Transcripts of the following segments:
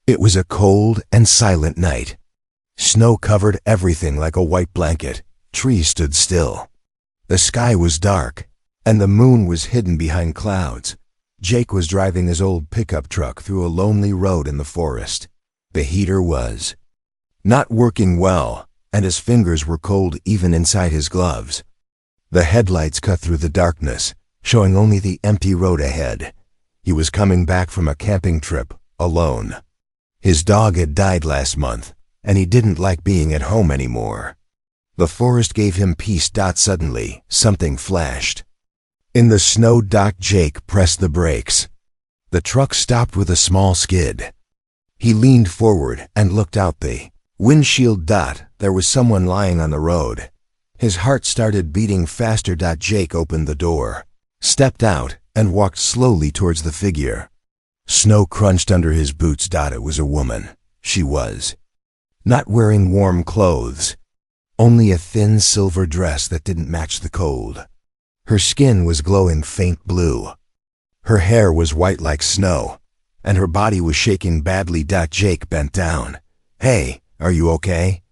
It was a cold and silent night. Snow covered everything like a white blanket. Trees stood still. The sky was dark, and the moon was hidden behind clouds. Jake was driving his old pickup truck through a lonely road in the forest. The heater was not working well, and his fingers were cold even inside his gloves. The headlights cut through the darkness, showing only the empty road ahead. He was coming back from a camping trip, alone. His dog had died last month, and he didn't like being at home anymore. The forest gave him peace. Suddenly, something flashed. In the snow, Jake pressed the brakes. The truck stopped with a small skid. He leaned forward and looked out the windshield. There was someone lying on the road. His heart started beating faster. Jake opened the door, stepped out, and walked slowly towards the figure. Snow crunched under his boots. It was a woman. She was not wearing warm clothes, only a thin silver dress that didn't match the cold. Her skin was glowing faint blue. Her hair was white like snow, and her body was shaking badly. Jake bent down. "Hey, are you okay?"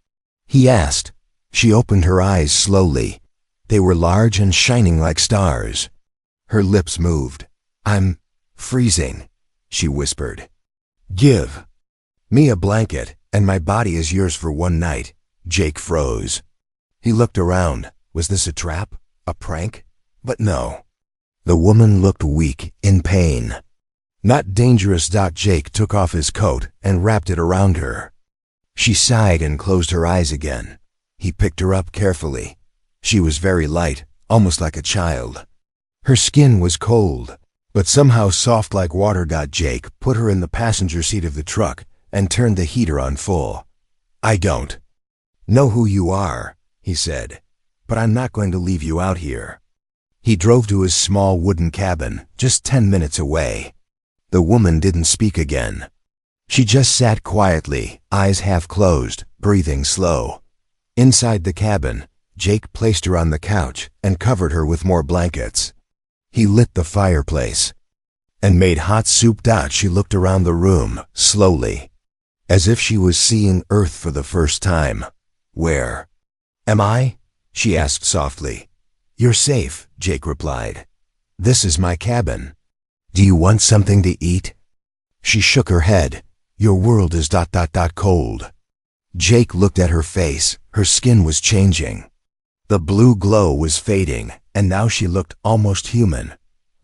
he asked. She opened her eyes slowly. They were large and shining like stars. Her lips moved. "I'm freezing," she whispered. "Give me a blanket, and my body is yours for one night." Jake froze. He looked around. Was this a trap? A prank? But no. The woman looked weak, in pain. Not dangerous. Jake took off his coat and wrapped it around her. She sighed and closed her eyes again. He picked her up carefully. She was very light, almost like a child. Her skin was cold, but somehow soft like water. Jake put her in the passenger seat of the truck and turned the heater on full. "I don't know who you are," he said, "but I'm not going to leave you out here." He drove to his small wooden cabin, just 10 minutes away. The woman didn't speak again. She just sat quietly, eyes half closed, breathing slow. Inside the cabin, Jake placed her on the couch and covered her with more blankets. He lit the fireplace and made hot soup. She looked around the room, slowly, as if she was seeing Earth for the first time. "Where am I?" she asked softly. "You're safe," Jake replied. "This is my cabin. Do you want something to eat?" She shook her head. "Your world is cold." Jake looked at her face. Her skin was changing. The blue glow was fading, and now she looked almost human.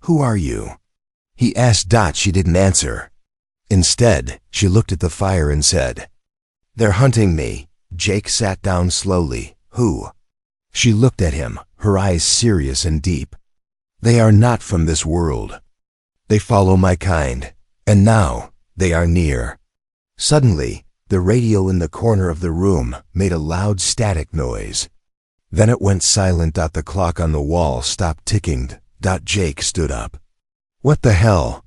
"Who are you?" he asked. She didn't answer. Instead, she looked at the fire and said, "They're hunting me." Jake sat down slowly. "Who?" She looked at him, her eyes serious and deep. "They are not from this world. They follow my kind, and now they are near." Suddenly, the radio in the corner of the room made a loud static noise. Then it went silent. The clock on the wall stopped ticking. Jake stood up. "What the hell?"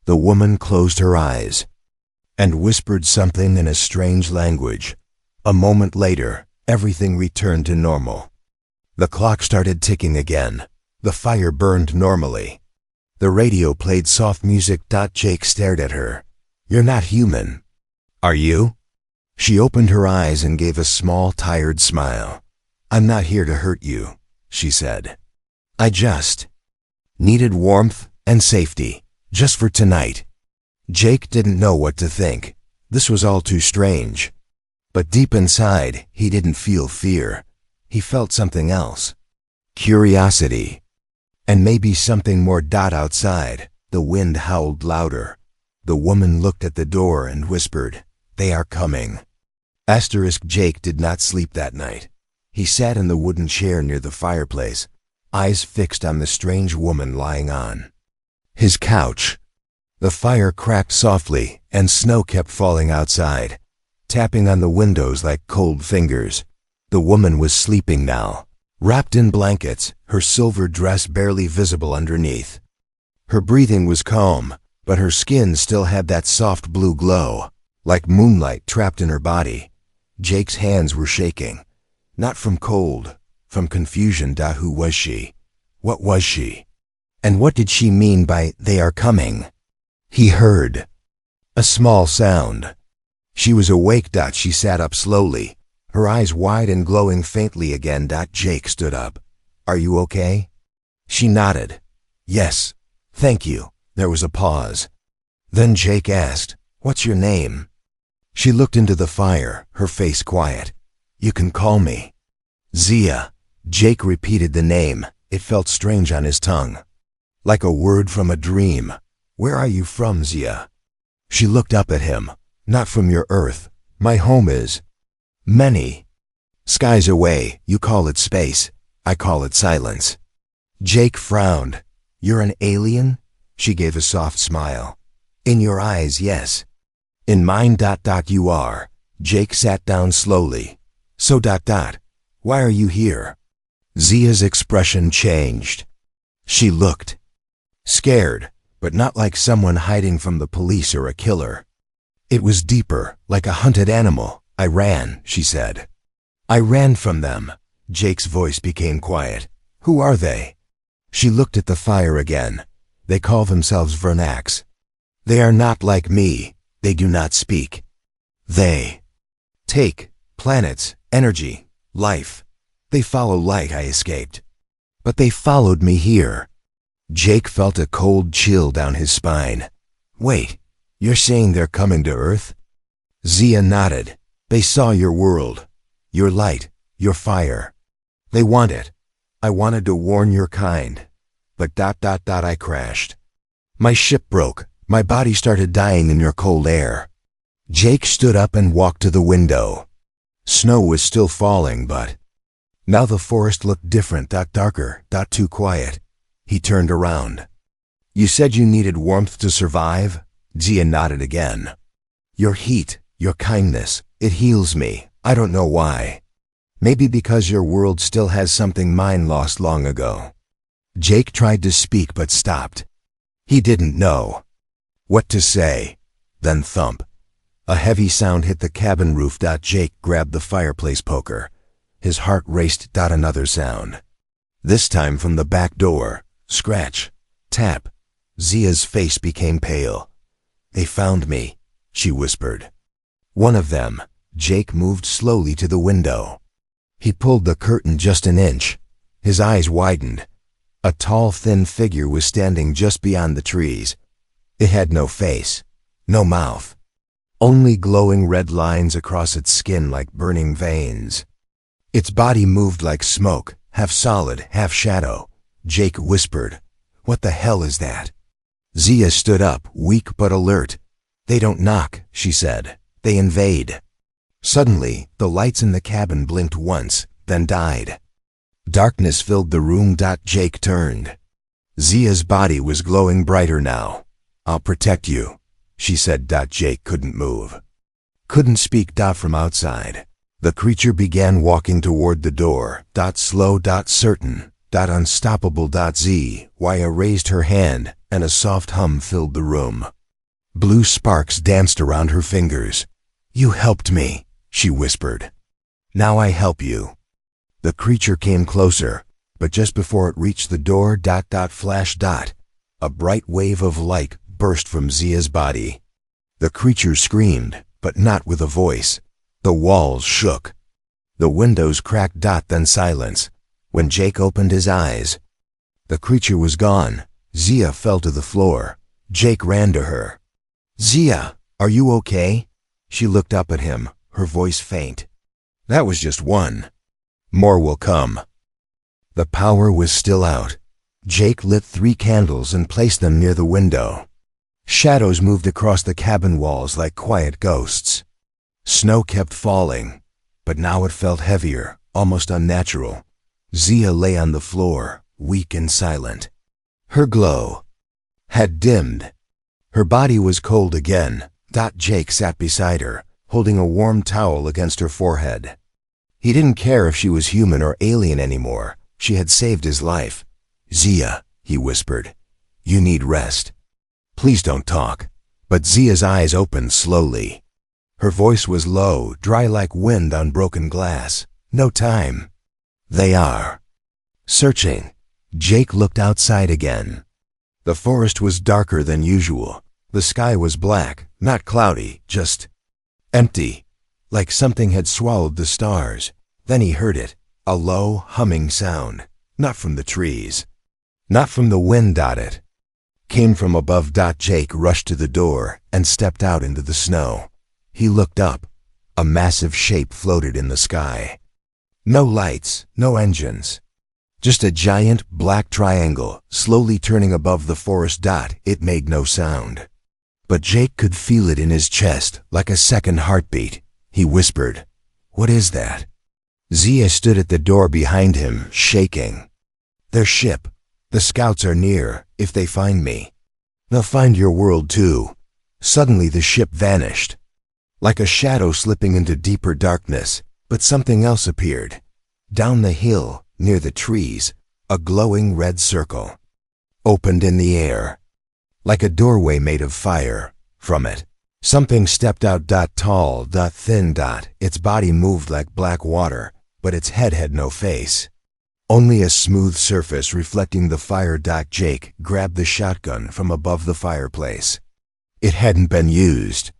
The woman closed her eyes and whispered something in a strange language. A moment later, everything returned to normal. The clock started ticking again. The fire burned normally. The radio played soft music. Jake stared at her. "You're not human, are you?" She opened her eyes and gave a small, tired smile. "I'm not here to hurt you," she said. "I just needed warmth and safety, just for tonight." Jake didn't know what to think. This was all too strange. But deep inside, he didn't feel fear. He felt something else. Curiosity. And maybe something more. Outside, the wind howled louder. The woman looked at the door and whispered, "They are coming." Jake did not sleep that night. He sat in the wooden chair near the fireplace, eyes fixed on the strange woman lying on his couch. The fire cracked softly, and snow kept falling outside, tapping on the windows like cold fingers. The woman was sleeping now, wrapped in blankets, her silver dress barely visible underneath. Her breathing was calm, but her skin still had that soft blue glow, like moonlight trapped in her body. Jake's hands were shaking, not from cold, from confusion. Who was she? What was she? And what did she mean by "they are coming"? He heard a small sound, She was awake. She sat up slowly, her eyes wide and glowing faintly again. Jake stood up. Are you okay? She nodded. Yes, thank you. There was a pause. Then Jake asked, What's your name? She looked into the fire, her face quiet. You can call me Zia. Jake repeated the name. It felt strange on his tongue, like a word from a dream. Where are you from, Zia? She looked up at him. Not from your Earth. My home is many skies away. You call it space. I call it silence. Jake frowned. You're an alien? She gave a soft smile. In your eyes, yes. In mine, you are. Jake sat down slowly. So, why are you here? Zia's expression changed. She looked scared, but not like someone hiding from the police or a killer. It was deeper, like a hunted animal. I ran, she said. I ran from them. Jake's voice became quiet. Who are they? She looked at the fire again. They call themselves Vernax. They are not like me. They do not speak. They take planets, energy, life. They follow light. I escaped. But they followed me here. Jake felt a cold chill down his spine. Wait, you're saying they're coming to Earth? Zia nodded. They saw your world, your light, your fire. They want it. I wanted to warn your kind. But I crashed. My ship broke. My body started dying in your cold air. Jake stood up and walked to the window. Snow was still falling, but now the forest looked different. Darker. Too quiet. He turned around. You said you needed warmth to survive? Zia nodded again. Your heat, your kindness, it heals me. I don't know why. Maybe because your world still has something mine lost long ago. Jake tried to speak but stopped. He didn't know what to say. Then thump. A heavy sound hit the cabin roof. Jake grabbed the fireplace poker. His heart raced. Another sound. This time from the back door. Scratch. Tap. Zia's face became pale. They found me, she whispered. One of them. Jake moved slowly to the window. He pulled the curtain just an inch. His eyes widened. A tall, thin figure was standing just beyond the trees. It had no face, no mouth, only glowing red lines across its skin like burning veins. Its body moved like smoke, half solid, half shadow. Jake whispered, What the hell is that? Zia stood up, weak but alert. They don't knock, she said. They invade. Suddenly, the lights in the cabin blinked once, then died. Darkness filled the room. Jake turned. Zia's body was glowing brighter now. I'll protect you, she said. Jake couldn't move. Couldn't speak. From outside. The creature began walking toward the door. Slow. Certain. Unstoppable. Zia raised her hand, and a soft hum filled the room. Blue sparks danced around her fingers. You helped me, she whispered. Now I help you. The creature came closer, but just before it reached the door. Flash. A bright wave of light burst from Zia's body. The creature screamed, but not with a voice. The walls shook. The windows cracked. Then silence. When Jake opened his eyes, the creature was gone. Zia fell to the floor. Jake ran to her. Zia, are you okay? She looked up at him, her voice faint. That was just one. More will come. The power was still out. Jake lit 3 candles and placed them near the window. Shadows moved across the cabin walls like quiet ghosts. Snow kept falling, but now it felt heavier, almost unnatural. Zia lay on the floor, weak and silent. Her glow had dimmed. Her body was cold again. Jake sat beside her, holding a warm towel against her forehead. He didn't care if she was human or alien anymore. She had saved his life. Zia, he whispered, you need rest. Please don't talk. But Zia's eyes opened slowly. Her voice was low, dry like wind on broken glass. No time. They are searching. Jake looked outside again. The forest was darker than usual. The sky was black, not cloudy, just Empty, like something had swallowed the stars. Then he heard it, a low, humming sound, not from the trees, not from the wind. It came from above. Jake rushed to the door and stepped out into the snow. He looked up. A massive shape floated in the sky. No lights, no engines. Just a giant black triangle slowly turning above the forest. It made no sound. But Jake could feel it in his chest like a second heartbeat. He whispered, "What is that?" Zia stood at the door behind him, shaking. "Their ship. The scouts are near. If they find me, they'll find your world too." Suddenly the ship vanished, like a shadow slipping into deeper darkness. But something else appeared. Down the hill, near the trees, a glowing red circle opened in the air, like a doorway made of fire. From it, something stepped out. Tall, thin. Its body moved like black water, but its head had no face. Only a smooth surface reflecting the fire. Jake grabbed the shotgun from above the fireplace. It hadn't been used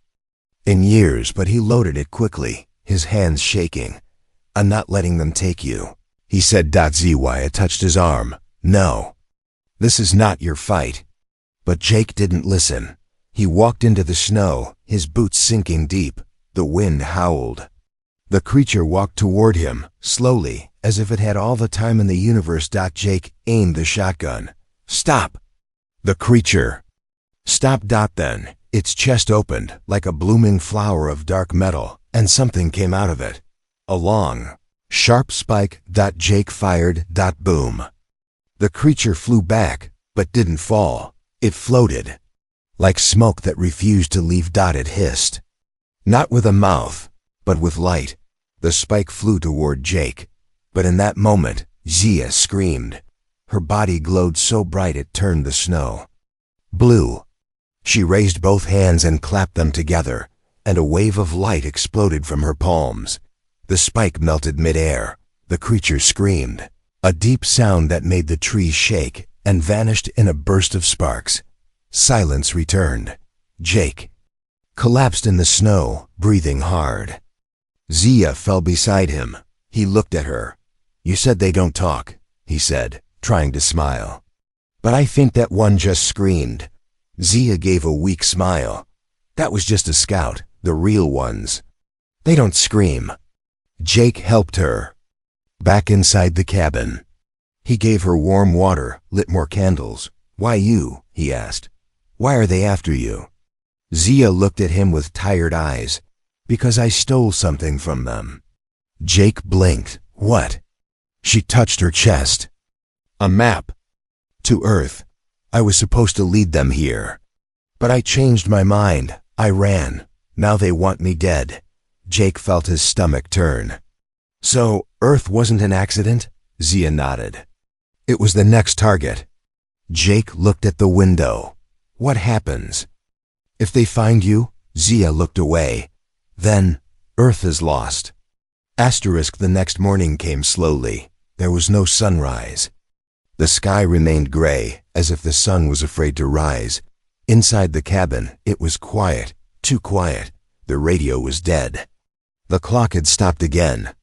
in years, but he loaded it quickly, his hands shaking. "I'm not letting them take you," he said. Zia touched his arm. "No, this is not your fight." But Jake didn't listen. He walked into the snow, his boots sinking deep. The wind howled. The creature walked toward him, slowly, as if it had all the time in the universe. Jake aimed the shotgun. "Stop!" The creature stopped. Then its chest opened like a blooming flower of dark metal, and something came out of it. A long, sharp spike. Jake fired. Boom. The creature flew back, but didn't fall. It floated, like smoke that refused to leave. It hissed. Not with a mouth, but with light. The spike flew toward Jake, but in that moment, Zia screamed. Her body glowed so bright it turned the snow blue. She raised both hands and clapped them together, and a wave of light exploded from her palms. The spike melted midair. The creature screamed, a deep sound that made the trees shake, and vanished in a burst of sparks. Silence returned. Jake collapsed in the snow, breathing hard. Zia fell beside him. He looked at her. "You said they don't talk," he said, trying to smile. "But I think that one just screamed." Zia gave a weak smile. "That was just a scout, the real ones. They don't scream." Jake helped her back inside the cabin. He gave her warm water, lit more candles. "Why you?" he asked. "Why are they after you?" Zia looked at him with tired eyes. "Because I stole something from them." Jake blinked. "What?" She touched her chest. "A map. To Earth. I was supposed to lead them here. But I changed my mind. I ran. Now they want me dead." Jake felt his stomach turn. "So, Earth wasn't an accident?" Zia nodded. "It was the next target." Jake looked at the window. "What happens if they find you?" Zia looked away. "Then, Earth is lost." The next morning came slowly. There was no sunrise. The sky remained gray, as if the sun was afraid to rise. Inside the cabin, it was quiet, too quiet. The radio was dead. The clock had stopped again,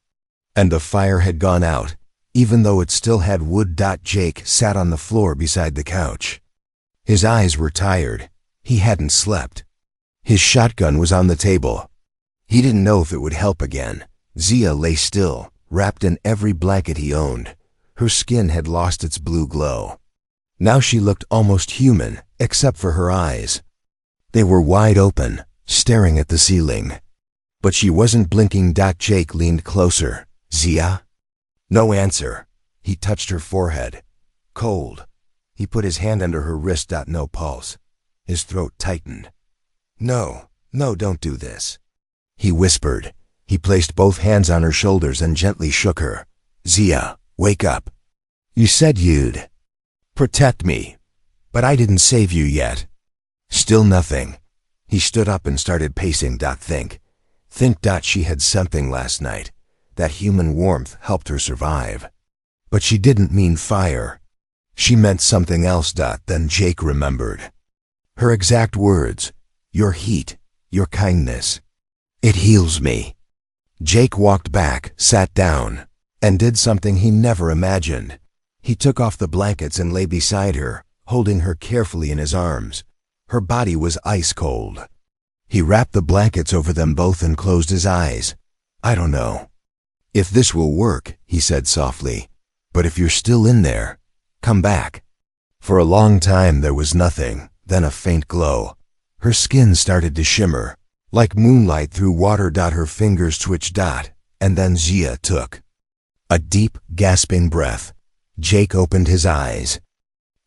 and the fire had gone out, even though it still had wood. Jake sat on the floor beside the couch. His eyes were tired. He hadn't slept. His shotgun was on the table. He didn't know if it would help again. Zia lay still, wrapped in every blanket he owned. Her skin had lost its blue glow. Now she looked almost human, except for her eyes. They were wide open, staring at the ceiling. But she wasn't blinking. Jake leaned closer. "Zia?" No answer. He touched her forehead. Cold. He put his hand under her wrist. No pulse. His throat tightened. No, don't do this," he whispered. He placed both hands on her shoulders and gently shook her. "Zia, wake up. You said you'd protect me, but I didn't save you yet." Still nothing. He stood up and started pacing. Think. She had something last night. That human warmth helped her survive. But she didn't mean fire. She meant something else. Then Jake remembered her exact words. "Your heat, your kindness." It heals me. Jake walked back, sat down, and did something he never imagined. He took off the blankets and lay beside her, holding her carefully in his arms. Her body was ice cold. He wrapped the blankets over them both and closed his eyes. I don't know if this will work, he said softly, but if you're still in there, come back. For a long time there was nothing, then a faint glow. Her skin started to shimmer, like moonlight through water. Her fingers twitched, and then Zia took a deep, gasping breath. Jake opened his eyes.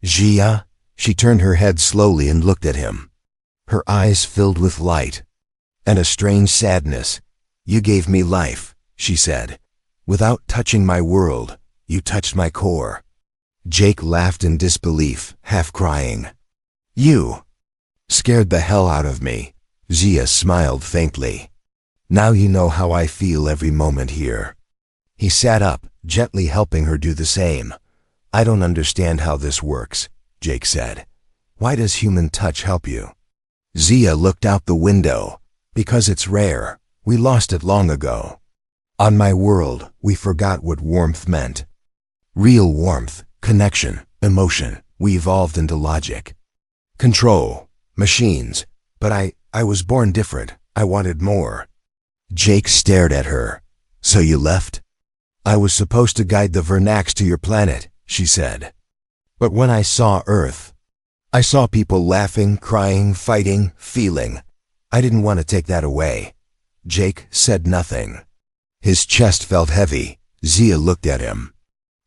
Zia? She turned her head slowly and looked at him. Her eyes filled with light and a strange sadness. You gave me life, she said. Without touching my world, you touched my core. Jake laughed in disbelief, half crying. You scared the hell out of me. Zia smiled faintly. Now you know how I feel every moment here. He sat up, gently helping her do the same. I don't understand how this works, Jake said. Why does human touch help you? Zia looked out the window. Because it's rare. We lost it long ago. On my world, we forgot what warmth meant. Real warmth, connection, emotion. We evolved into logic. Control, machines. But I was born different. I wanted more. Jake stared at her. So you left? I was supposed to guide the Vernax to your planet, she said. But when I saw Earth, I saw people laughing, crying, fighting, feeling. I didn't want to take that away. Jake said nothing. His chest felt heavy. Zia looked at him.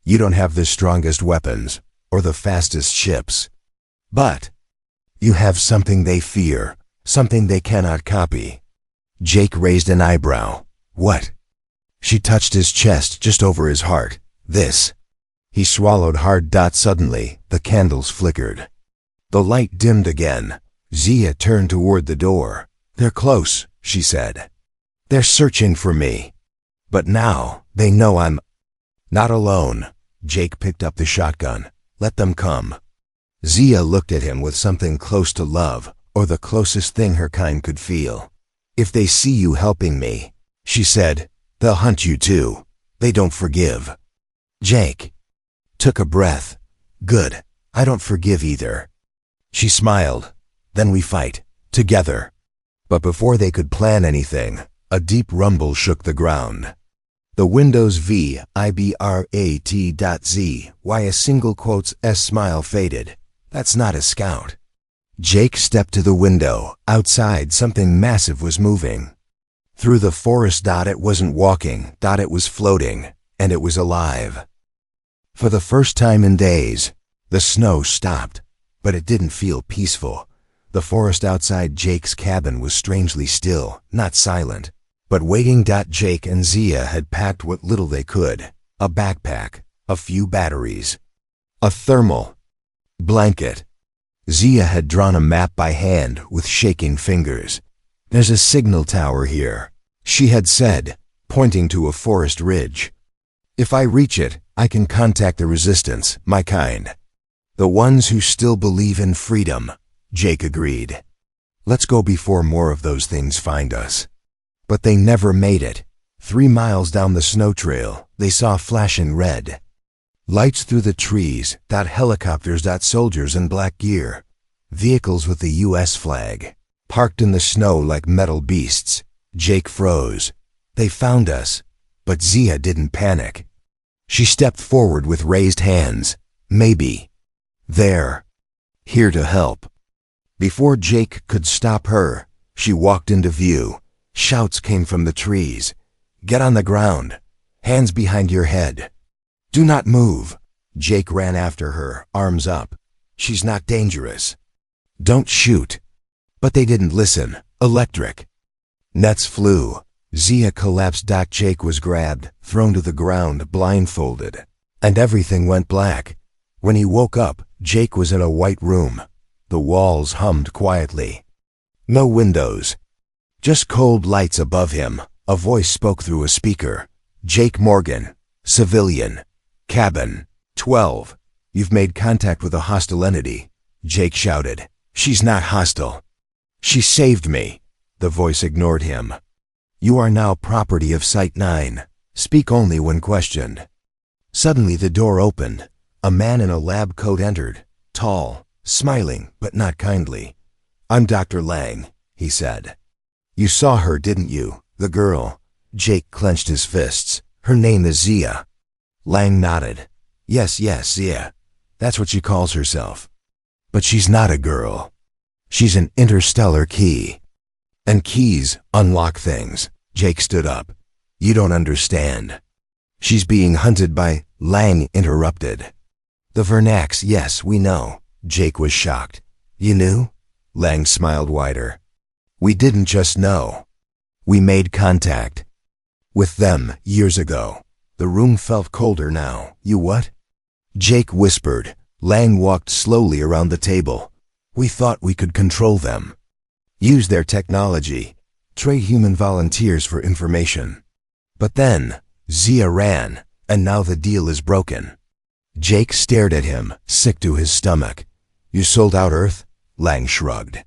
You don't have the strongest weapons, or the fastest ships. But you have something they fear, something they cannot copy. Jake raised an eyebrow. What? She touched his chest just over his heart. This. He swallowed hard. Suddenly, the candles flickered. The light dimmed again. Zia turned toward the door. They're close, she said. They're searching for me. But now, they know I'm not alone. Jake picked up the shotgun. Let them come. Zia looked at him with something close to love, or the closest thing her kind could feel. If they see you helping me, she said, they'll hunt you too. They don't forgive. Jake took a breath. Good. I don't forgive either. She smiled. Then we fight. Together. But before they could plan anything, a deep rumble shook the ground. The Windows VIBRAT.Z, why a single quote's S smile faded. That's not a scout. Jake stepped to the window. Outside, something massive was moving. Through the forest. It wasn't walking. It was floating. And it was alive. For the first time in days, the snow stopped. But it didn't feel peaceful. The forest outside Jake's cabin was strangely still, not silent, but waiting. Jake and Zia had packed what little they could. A backpack, a few batteries, a thermal blanket. Zia had drawn a map by hand with shaking fingers. There's a signal tower here, she had said, pointing to a forest ridge. If I reach it, I can contact the resistance, my kind. The ones who still believe in freedom, Jake agreed. Let's go before more of those things find us. But they never made it. 3 miles down the snow trail, they saw flashing red lights through the trees. Helicopters. Soldiers in black gear. Vehicles with the U.S. flag, parked in the snow like metal beasts. Jake froze. They found us. But Zia didn't panic. She stepped forward with raised hands. Maybe. They're here to help. Before Jake could stop her, she walked into view. Shouts came from the trees. Get on the ground. Hands behind your head. Do not move. Jake ran after her, arms up. She's not dangerous. Don't shoot. But they didn't listen. Electric nets flew. Zia collapsed. Jake was grabbed, thrown to the ground, blindfolded. And everything went black. When he woke up, Jake was in a white room. The walls hummed quietly. No windows. Just cold lights above him. A voice spoke through a speaker. Jake Morgan, civilian. Cabin 12. You've made contact with a hostile entity. Jake shouted. She's not hostile. She saved me. The voice ignored him. You are now property of Site 9. Speak only when questioned. Suddenly the door opened. A man in a lab coat entered, tall, smiling, but not kindly. I'm Dr. Lang, he said. You saw her, didn't you? The girl. Jake clenched his fists. Her name is Zia. Lang nodded. Yes, Zia. That's what she calls herself. But she's not a girl. She's an interstellar key. And keys unlock things. Jake stood up. You don't understand. She's being hunted by... Lang interrupted. The Vernax, yes, we know. Jake was shocked. You knew? Lang smiled wider. We didn't just know. We made contact. With them, years ago. The room felt colder now. You what? Jake whispered. Lang walked slowly around the table. We thought we could control them. Use their technology. Trade human volunteers for information. But then, Zia ran, and now the deal is broken. Jake stared at him, sick to his stomach. You sold out Earth? Lang shrugged.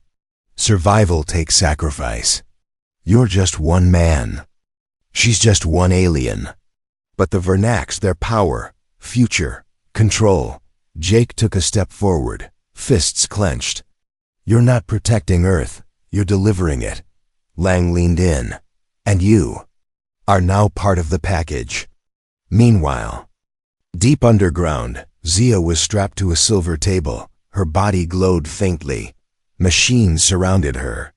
Survival takes sacrifice. You're just one man. She's just one alien. But the Vernax, their power, future, control. Jake took a step forward, fists clenched. You're not protecting Earth, you're delivering it. Lang leaned in. And you are now part of the package. Meanwhile, deep underground, Zia was strapped to a silver table. Her body glowed faintly. Machines surrounded her.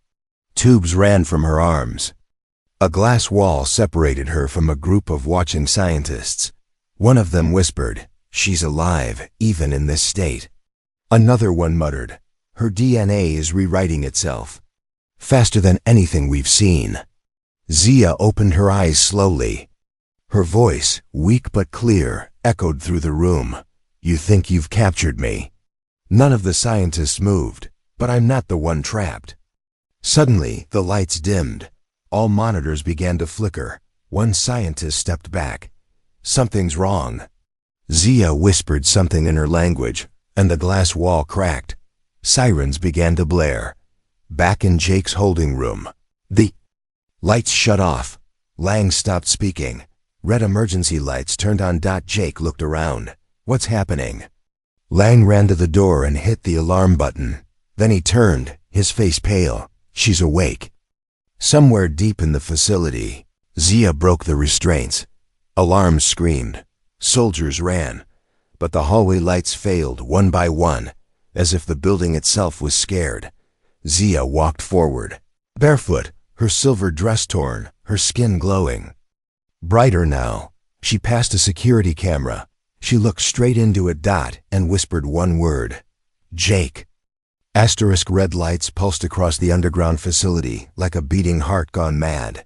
Tubes ran from her arms. A glass wall separated her from a group of watching scientists. One of them whispered, "She's alive, even in this state." Another one muttered, "Her DNA is rewriting itself. Faster than anything we've seen." Zia opened her eyes slowly. Her voice, weak but clear, echoed through the room. You think you've captured me? None of the scientists moved, but I'm not the one trapped. Suddenly, the lights dimmed. All monitors began to flicker. One scientist stepped back. Something's wrong. Zia whispered something in her language, and the glass wall cracked. Sirens began to blare. Back in Jake's holding room, the lights shut off. Lang stopped speaking. Red emergency lights turned on. Jake looked around. What's happening? Lang ran to the door and hit the alarm button. Then he turned, his face pale. She's awake. Somewhere deep in the facility, Zia broke the restraints. Alarms screamed. Soldiers ran. But the hallway lights failed one by one, as if the building itself was scared. Zia walked forward, barefoot, her silver dress torn, her skin glowing. Brighter now, she passed a security camera. She looked straight into it and whispered one word. Jake. Asterisk red lights pulsed across the underground facility like a beating heart gone mad.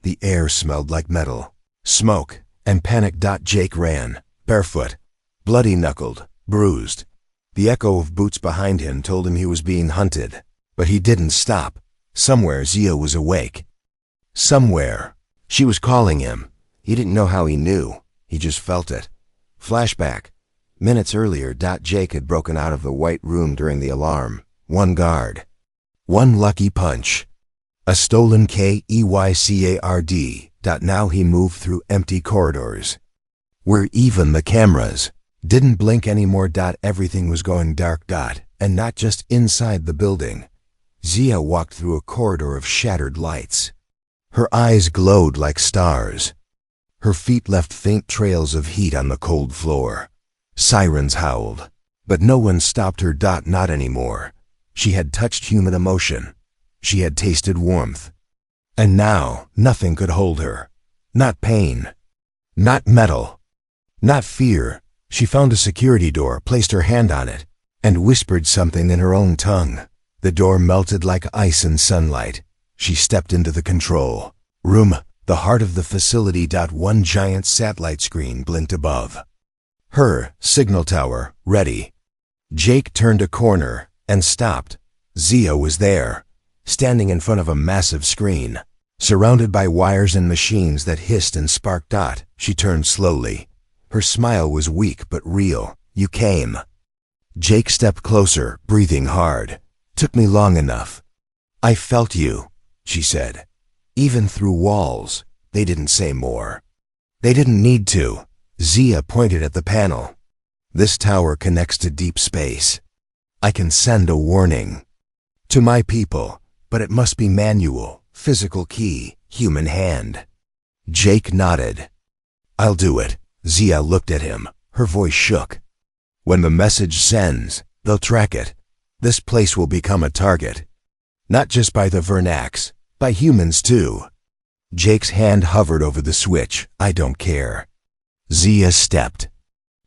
The air smelled like metal, smoke, and panic. Jake ran, barefoot, bloody-knuckled, bruised. The echo of boots behind him told him he was being hunted. But he didn't stop. Somewhere Zia was awake. Somewhere. She was calling him. He didn't know how he knew. He just felt it. Flashback. Minutes earlier, Jake had broken out of the white room during the alarm. One guard. One lucky punch. A stolen KEYCARD. Now he moved through empty corridors. Where even the cameras didn't blink anymore. Everything was going dark. And not just inside the building. Zia walked through a corridor of shattered lights. Her eyes glowed like stars. Her feet left faint trails of heat on the cold floor. Sirens howled, but no one stopped her. Not anymore. She had touched human emotion. She had tasted warmth. And now, nothing could hold her. Not pain. Not metal. Not fear. She found a security door, placed her hand on it, and whispered something in her own tongue. The door melted like ice in sunlight. She stepped into the control room, the heart of the facility. One giant satellite screen blinked above. Her signal tower, ready. Jake turned a corner and stopped. Zia was there, standing in front of a massive screen, surrounded by wires and machines that hissed and sparked. She turned slowly. Her smile was weak but real. You came. Jake stepped closer, breathing hard. Took me long enough. I felt you, she said. Even through walls, they didn't say more. They didn't need to. Zia pointed at the panel. This tower connects to deep space. I can send a warning. To my people, but it must be manual, physical key, human hand. Jake nodded. I'll do it. Zia looked at him. Her voice shook. When the message sends, they'll track it. This place will become a target. Not just by the Vernax, by humans too. Jake's hand hovered over the switch. I don't care. Zia stepped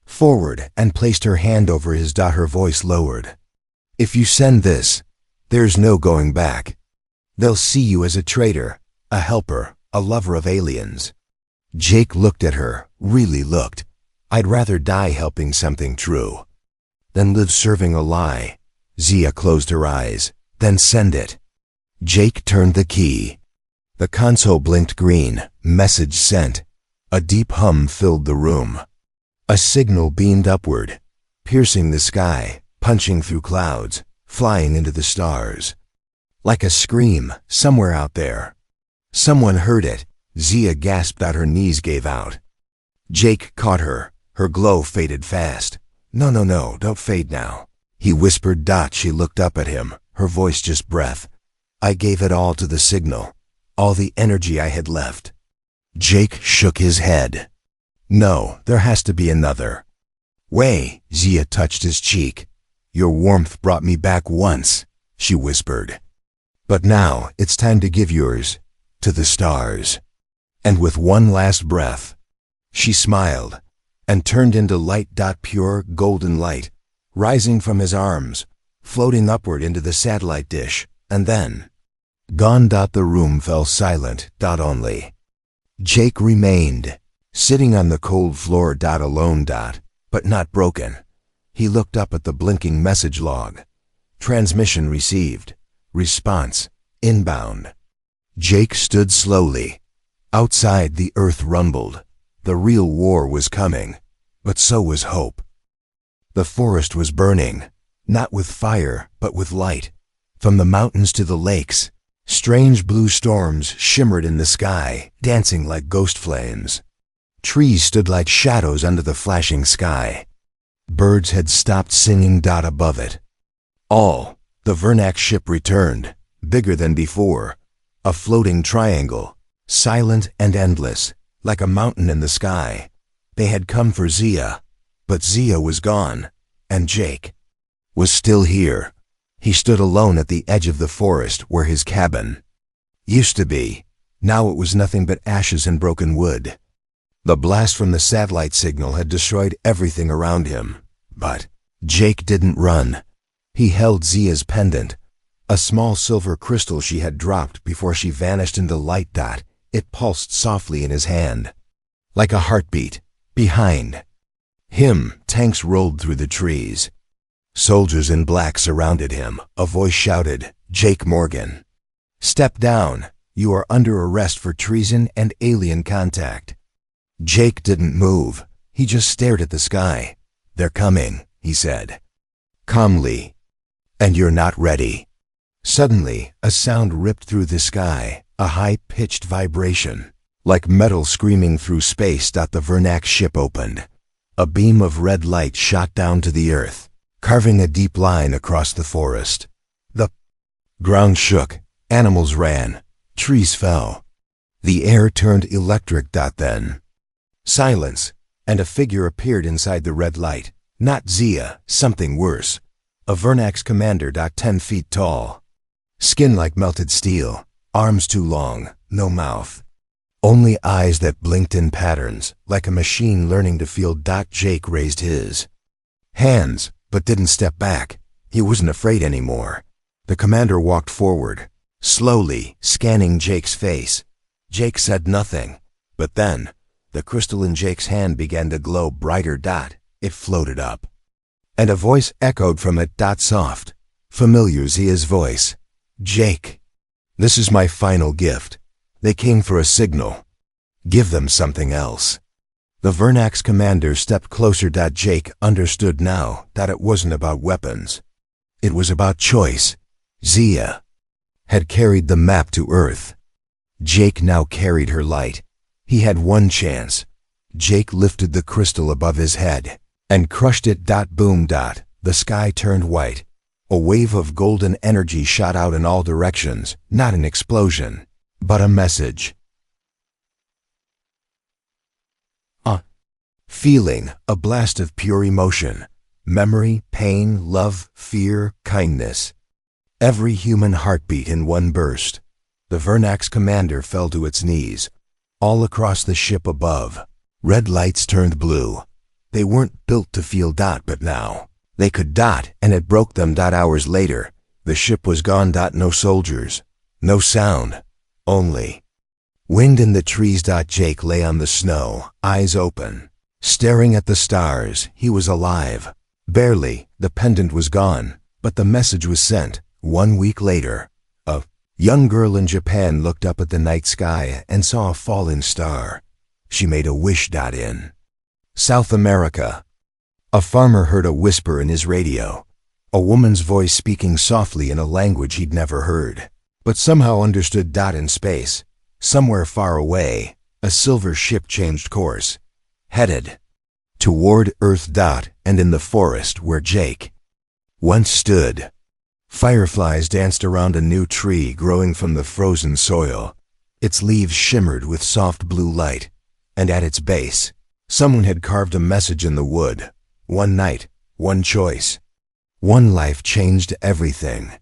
forward and placed her hand over his. Her voice lowered. If you send this, there's no going back. They'll see you as a traitor, a helper, a lover of aliens. Jake looked at her, really looked. I'd rather die helping something true than live serving a lie. Zia closed her eyes. Then send it. Jake turned the key. The console blinked green. Message sent. A deep hum filled the room. A signal beamed upward, piercing the sky, punching through clouds, flying into the stars. Like a scream, somewhere out there. Someone heard it. Zia gasped out. Her knees gave out. Jake caught her. Her glow faded fast. No, don't fade now. He whispered. She looked up at him, her voice just breath. I gave it all to the signal, all the energy I had left. Jake shook his head. No, there has to be another way. Zia touched his cheek. Your warmth brought me back once, she whispered. But now it's time to give yours to the stars. And with one last breath, she smiled and turned into light. Pure golden light, rising from his arms, floating upward into the satellite dish, and then gone. The room fell silent. Only Jake remained, sitting on the cold floor. Alone. But not broken. He looked up at the blinking message log. Transmission received. Response inbound. Jake stood slowly. Outside, the earth rumbled. The real war was coming, but so was hope. The forest was burning, not with fire, but with light. From the mountains to the lakes, strange blue storms shimmered in the sky, dancing like ghost flames. Trees stood like shadows under the flashing sky. Birds had stopped singing. Above it all, the Vernax ship returned, bigger than before, a floating triangle, silent and endless, like a mountain in the sky. They had come for Zia, but Zia was gone, and Jake was still here. He stood alone at the edge of the forest where his cabin used to be. Now it was nothing but ashes and broken wood. The blast from the satellite signal had destroyed everything around him. But Jake didn't run. He held Zia's pendant, a small silver crystal she had dropped before she vanished into light. It pulsed softly in his hand, like a heartbeat. Behind him, tanks rolled through the trees. Soldiers in black surrounded him. A voice shouted, Jake Morgan, step down. You are under arrest for treason and alien contact. Jake didn't move. He just stared at the sky. They're coming, he said, calmly. And you're not ready. Suddenly, a sound ripped through the sky, a high-pitched vibration, like metal screaming through space. The Vernax ship opened. A beam of red light shot down to the earth, carving a deep line across the forest. The ground shook, animals ran, trees fell. The air turned electric. Then silence, and a figure appeared inside the red light. Not Zia, something worse. A Vernax commander. 10 feet tall. Skin like melted steel, arms too long, no mouth. Only eyes that blinked in patterns, like a machine learning to feel. Jake raised his hands, but didn't step back. He wasn't afraid anymore. The commander walked forward, slowly, scanning Jake's face. Jake said nothing, but then the crystal in Jake's hand began to glow brighter. It floated up, and a voice echoed from it. Soft, familiar Zia's voice. Jake, this is my final gift. They came for a signal. Give them something else. The Vernax commander stepped closer. Jake understood now that it wasn't about weapons. It was about choice. Zia had carried the map to Earth. Jake now carried her light. He had one chance. Jake lifted the crystal above his head and crushed it. Boom. The sky turned white. A wave of golden energy shot out in all directions, not an explosion, but a message. A feeling, a blast of pure emotion, memory, pain, love, fear, kindness. Every human heartbeat in one burst. The Vernax commander fell to its knees. All across the ship above, red lights turned blue. They weren't built to feel. But now they could. And it broke them. Hours later, the ship was gone. No soldiers, no sound, only wind in the trees. Jake lay on the snow, eyes open, staring at the stars. He was alive. Barely. The pendant was gone, but the message was sent. 1 week later, a young girl in Japan looked up at the night sky and saw a fallen star. She made a wish. In South America, a farmer heard a whisper in his radio, a woman's voice speaking softly in a language he'd never heard, but somehow understood. In space, somewhere far away, a silver ship changed course, headed toward Earth. And in the forest where Jake once stood, fireflies danced around a new tree growing from the frozen soil. Its leaves shimmered with soft blue light, and at its base, someone had carved a message in the wood. One night, one choice, one life changed everything.